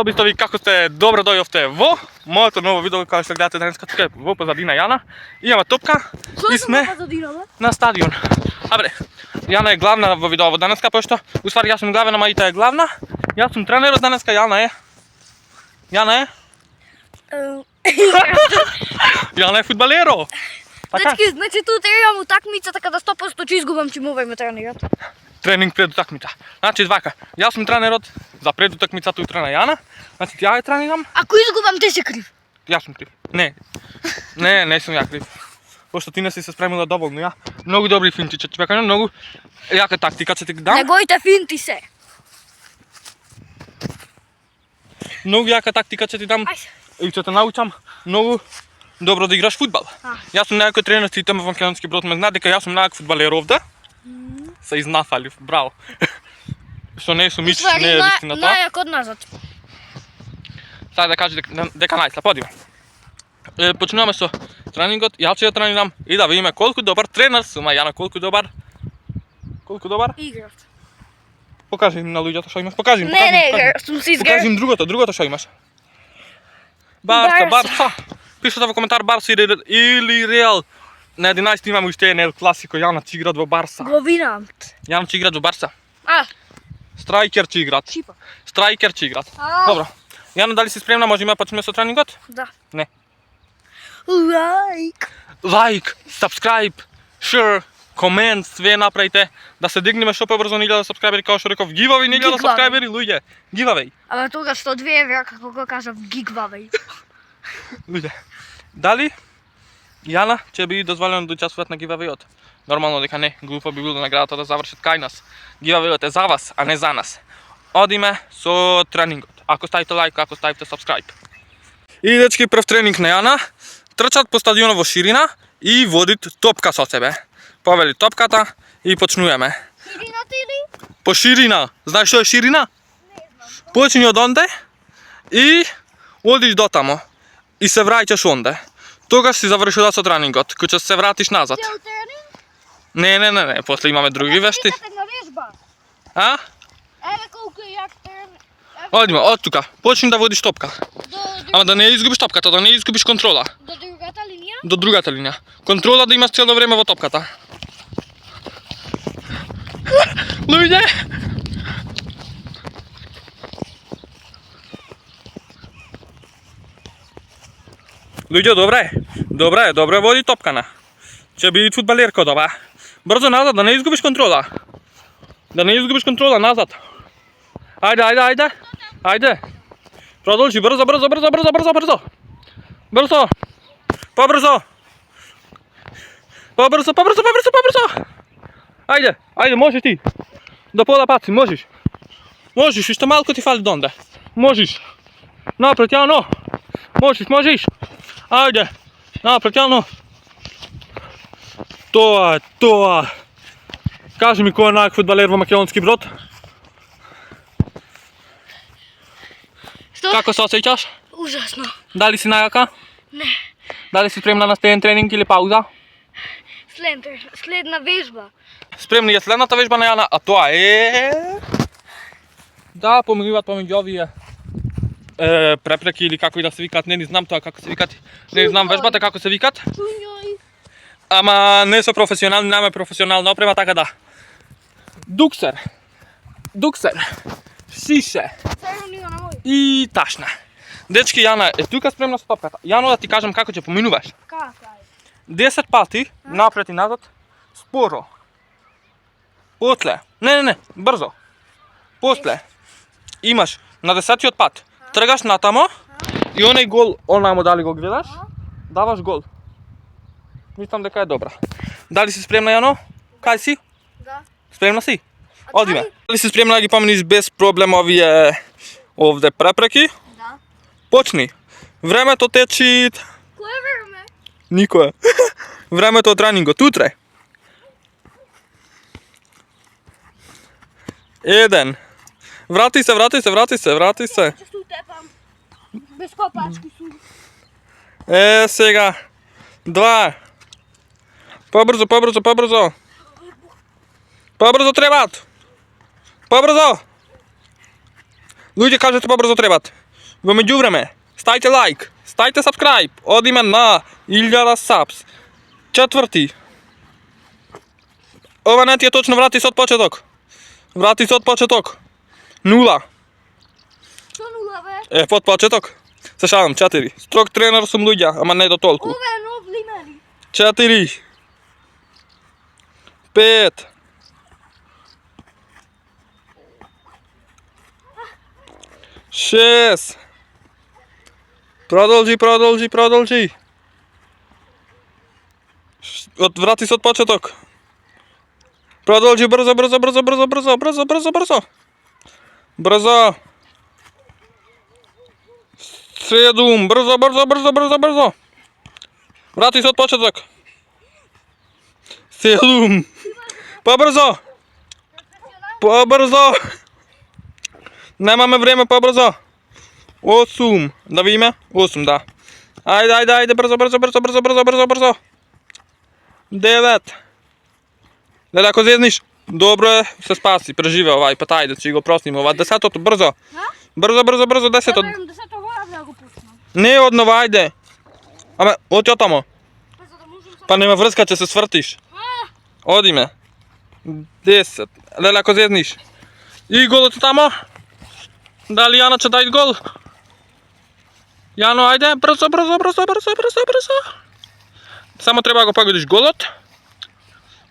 Здраво бистови, како сте? Добро дојдовте во моето ново видео кое што гледате денеска тука во позадина Јана. Имаме топка и сме на стадион. Абре, Јана е главна во видео денеска, пошто уствари јас сум главен, ама Ита е главна. Јас сум тренерот денеска, Јана е Јана е фудбалеро. Така? Дечки, значи тут имам утакмица, така да 100% ќе изгубам, ќе му ме тренерот. Тренинг пред утакмица. Значи вака, јас сум тренерот за пред утакмицата утре на Јана. Значи ја ја тренирам. Ако изгубам, ти си крив. Јас сум крив. Не сум ја крив. Пошто ти не си се спремила доволно, ја. Многу добри финти ќе ти кажам, многу јака тактика ќе ти дам. Неговите финти се. Многу јака тактика ќе ти дам и ќе те научам многу добро да играш фудбал. Јас сум некој тренер, сите во Македонски Брод ме знаат дека јас сум најак фудбалер овде. Се изнафалив, браво. Што не сум ич, не е вистина тоа. Најак од назад. Сега да кажи дека најслаб, одиме. Почнуваме со тренингот, ја ќе ја тренирам и да видиме колку добар тренер сум, а Јана колку добар. Колку добар? Играч. Покажи им на луѓето што имаш, покажи им. Не, сум се изгрев. Покажи им другото што имаш. Барса. Пишете во коментар Барса или Реал. На 11 имаме уште еден класико, Јана ќе играт во Барса. Го видам. Јана ќе играт во Барса. Страйкер ќе играт. Чипа. Страйкер ќе играт. Добро. Јана, дали си спремна? Можеме да почнеме со тренингот? Да. Не. Лайк, subscribe, share, комент, све направите да се дигнеме што побрзо на 1000 сабскрајбери, како што реков, giveaway 1000 сабскрајбери, луѓе. Giveaway. Ама тога 102 евра, како го кажав, giveaway. Луѓе. Дали Јана ќе би дозволено да учествуваат на giveaway-от? Нормално дека не, глупо би било наградата да завршат кај нас. Giveaway-от е за вас, а не за нас. Одиме со тренингот. Ако ставите лайк, ако ставите subscribe. И дечки, прв тренинг на Јана. Трчат по стадионот во ширина и водит топка со себе. Повели топката и почнуваме. Ширината или? По ширина. Знаеш што е ширина? Не знам. Почни од онде и одиш до тамо. И се враќаш онде. Тогаш си завршила со тренингот, кој ќе се вратиш назад. Цел тренинг? Не, после имаме други вешти. Една вежба. А? Еве колку е јак тренинг. Одиме, од тука. Почни да водиш топка. Ама да не изгубиш топката, да не изгубиш контрола. До другата линија? До другата линија. Контрола да имаш цело време во топката. Луѓе! Луѓе, добре води топкана. Ќе биде фудбалерка од ова. Брзо назад, да не изгубиш контрола. Да не изгубиш контрола, назад. Ајде. Продолжи, брзо. Побрзо. Ајде, можеш ти. До пола паци, можеш. Можеш, уште малку ти фали донде. Можеш. Напред, Јано. Можеш. Ајде, напред, Јано. Тоа. Кажи ми кој е најак фудбалер во Македонски Брод? Што? Како се осеќаш? Ужасно. Дали си најака? Не. Дали си спремна на следен тренинг или пауза? Следна вежба. Спремни е следната вежба на Јана, а тоа е... Да, помириват помеѓу овие препреки или како и да се викат, не знам тоа како се викат. Не знам вежбата како се викат. Ама не со професионални, нема професионална опрема, така да. Дуксер. Шише. И ташна. Дечки, Јана е тука спремна со топката. Јано, да ти кажам како ќе поминуваш. Како? 10 пати, напред и назад, споро. После, не, брзо. После, имаш на 10-тиот пат, тргаш натамо и онај гол, онамо дали го гледаш, даваш гол. Мислам дека е добра. Дали си спремна, Јано? Кај си? Да. Спремна си? Одиме. Дали си спремна да ги поминиш без проблем овие овде препреки? Да. Почни. Времето течи... Кое време? Никое. Времето од тренингот утре. 1. Врати се. Честу тепам. Без копачки су. Сега. 2. Побрзо. Побрзо требат. Побрзо. Луѓе, кажете побрзо требат. Во меѓувреме, ставите лайк, ставите subscribe, одиме на 1000 subs. Четврти. Ова не ти е точно врати се од почеток. Врати се од почеток. 0. Што нула, бе? Од почеток. Се шалам, 4. Строг тренер сум луѓа, ама не до толку. Ова е нов лимери. 4. 5. 6. Продолжи. Врати се од почеток. Продолжи брзо. Брзо. 7. Брзо. Врати се од почеток. 7. Побрзо. Немаме време, побрзо. 8. Да видиме? 8, да. Ајде, брзо. 9. Леле, ако зезниш, добро е, се спаси, преживе овај, па тајде, ќе го простиме ова. 10-тото, брзо. Брзо, 10-тото. Берам 10-то гора да го пуснам. Не одново, ајде. Аме, оти отамо. Па за да можам само... Па нема врска, ќе се свртиш. Одиме. 10. Леле, ако зезниш. И голот тамо. Дали Јана ќе дај гол? Јано, ајде, брзо. Само треба да го погодиш голот.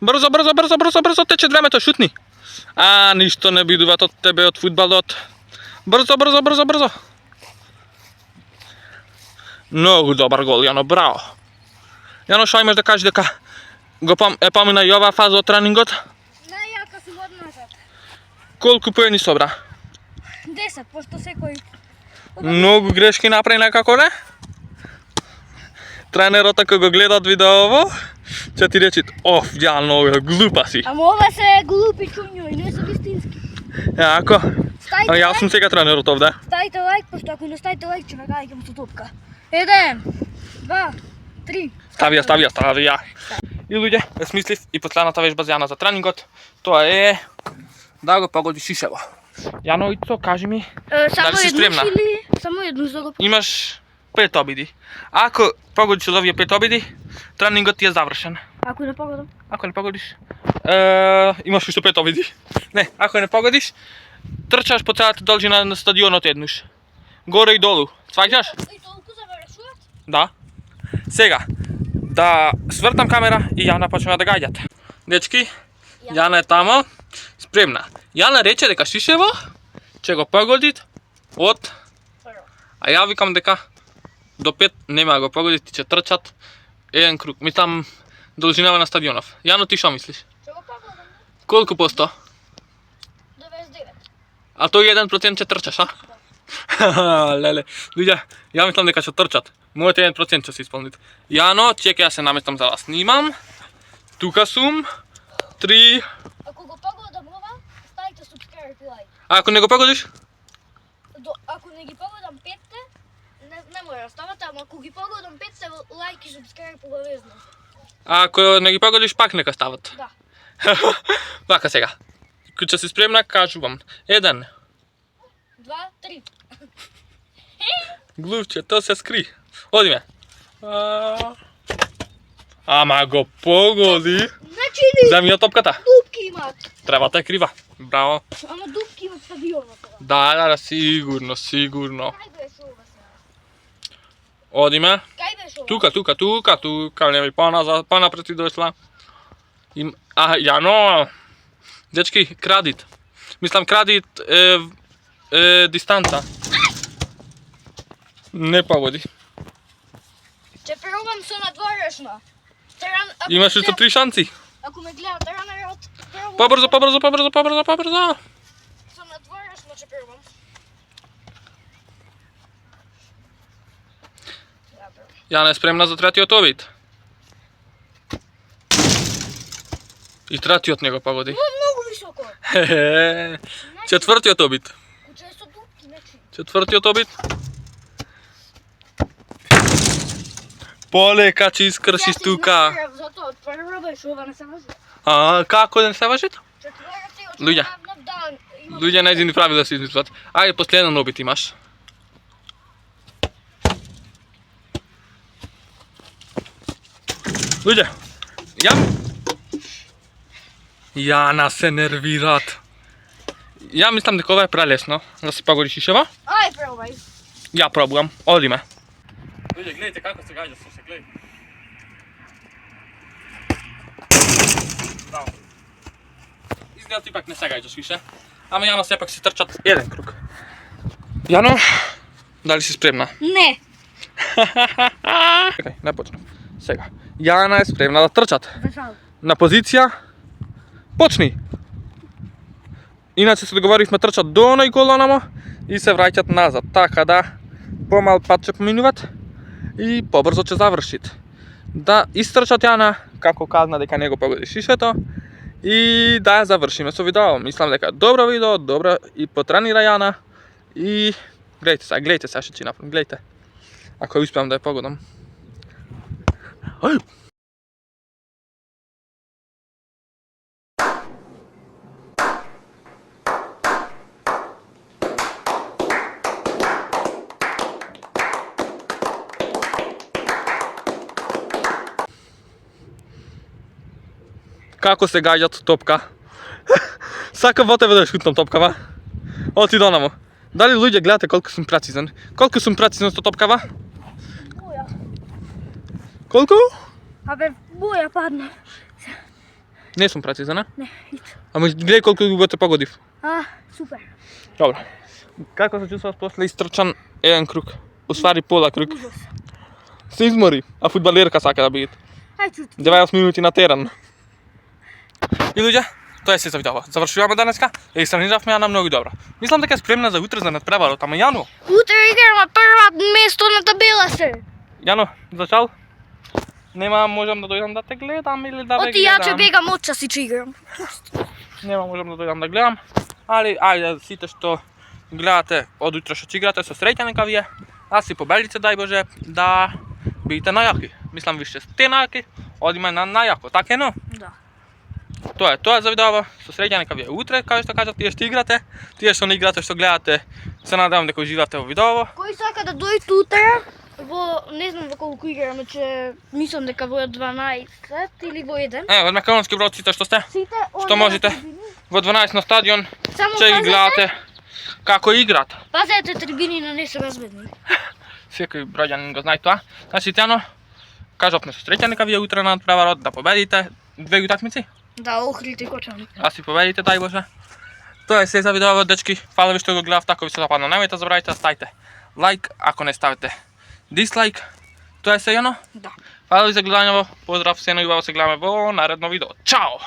Брзо, тече времето, шутни. Ништо не бидуваат од тебе, од фудбалот. Брзо. Многу добар гол, Јано, браво. Јано, шо имаш да кажеш дека го помина и оваа фаза од тренингот? Не, јака сум одназад. Колку поени собра? 10, пошто секој... Многу грешки направи некако, не? Тренерот ако го гледат видеово, ќе ти речи, Јано, глупа си. Ама ова се глупи чуњови, не се вистински. Јако. Ставите Јас сум сега тренерот овде. Ставите лайк, пошто ако не ставите лайк, ќе нагаѓам со топка. 1, 2, 3. Ставија. И луѓе, смислив и последната вежба за Јана за тренингот, тоа е да го погодиш шишево. Јано, Ицо, кажи ми, дали си спремна? Само едно за го... Имаш 5 обиди. Ако погодиш од овие 5 обиди, тренингот ти е завршен. Ако не погодам? Ако не погодиш, имаш уште 5 обиди. Не, ако не погодиш, трчаш по целата должина на стадионот еднуш. Горе и долу. Сваќаш? И толку завршуват? Да. Сега, да свртам камера и Јана почнува да гаѓат. Дечки, Јана е тамо, спремна. Јана рече дека шишево ќе го погоди од... А ја викам дека до 5 нема да го погоди, ти ќе трчат еден круг. Мислам, должинава на стадионов. Јано, ти шо мислиш? Ќе го погодам. Колку посто? 99. А тој 1% ќе трчаш, а? Леле, луѓе, ја мислам дека ќе трчат. Мојот 1% ќе се исполнит. Јано, чекај, ја се наместам за вас. Снимам. Тука сум. 3. Ако го погодам ова, ставите subscribe и лайк. А ако не го погодиш? Ако не ги погодам 5-те, не мора да ставате, ама ако ги погодам 5-те, лайк и subscribe обавезно. А ако не ги погодиш, пак нека стават. Да. Вака сега. Кога се спремна, кажувам. 1. 2, 3. Глувче, то се скри. Одиме. Ама го погоди. Значи ли? Земи ја топката. Дупки имат. Требата е крива. Браво. Ама дупки имат стадионот. Да, сигурно. Кај беше ова сега? Одиме. Кај беше ова? Тука, не ми понапред ти дошла. Јано. Дечки, крадит. Мислам, крадит е дистанца. Не погоди. Ќе пробам со надворешна. Имаш уште 3 шанци. Ако ме гледа тренерот, Побрзо. со надворешна ќе пробам. Јана е спремна за третиот обид. И третиот не го погоди. Многу високо. Четвртиот обид. Куче е со дупки, значи. Четвртиот обид. Полека ќе искршиш тука. Затоа прво беше ова не се важи. Како не се важи? Четвртиот Луѓе. Луѓе нејзини правила се измислат. Ајде, последен обид имаш. Луѓе, Јана се нервираат. Ја мислам дека ова е прелесно да се погори шишева. Ај, пробај. Ја пробувам, одиме. Луѓе, гледайте како се гаѓа со се, гледај. Браво. Изгледа ти пак не се гаѓаш више. Ама Јано сепак си трчат еден круг. Јано, дали си спремна? Не. Чекај, не почнем. Сега. Јана е спремна да трчат. Зашал. На позиција. Почни. Иначе се договоривме трчат до оној колонамо и се враќат назад. Така да помал пат ќе поминуват и побрзо ќе завршит. Да истрчат Јана како казна дека не го погоди шишето и да ја завршиме со видео. Мислам дека добро видео, добро и потренира Јана и гледайте сега што ќе направам, гледайте. Ако успеам да ја погодам. Ај! Како се гаѓат топка? Сакам во тебе да шутнам топкава. Оти донамо. Дали луѓе гледате колку сум прецизен? Колку сум прецизен со топкава? Боја. Колку? Абе, боја падна. Не сум прецизен, а? Не, нито. Ама гледај колку го те погодив. Супер. Добро. Како се чувствуваш после истрчан еден круг? Усвари пола круг. Ужас. Се измори, а фудбалерка сака да биде. Ај чути. 90 минути на терен. И луѓе, тоа е се за видео. Завршуваме денеска и трениравме Јана многу добро. Мислам дека е спремна за утре за надпреварот, ама Јано. Утре играме прва место на табела се. Јано, зашал? Нема можам да дојдам да те гледам или да ве Оти ја ќе гледам. бегам од час и ќе играм. Нема можам да дојдам да гледам. Али ајде сите што гледате од утре што ќе играте со среќа нека вие. А си победите дај Боже да бидете најаки. Мислам више сте најаки, одиме на најако, така е но? Да. Тоа е за видео. Со среќа нека вие утре, како што кажат, тие што играте, тие што не играте, што гледате, се надевам дека уживате во видео. Кој сака да дојде утре во не знам во колку играме, че мислам дека во 12 или во 1. Од македонски брод сите што сте, Сите што можете во 12 на стадион, Само ќе ги гледате како играт. Пазете трибини на не се безбедни. Секој броѓанин го знае тоа. Значи, Тјано, кажавме со среќа нека вие утре на надпреварот да победите две утакмици. Да, Охрид и Кочани. А си победите, дај Боже. Тоа е се за видео, дечки. Фала ви што го гледав, ако ви се западна. Немојте забравајте да ставите лайк, ако не ставите дислайк. Тоа е се, Јано? Да. Фала ви за гледањето. Поздрав, се најубаво се гледаме во наредно видео. Чао!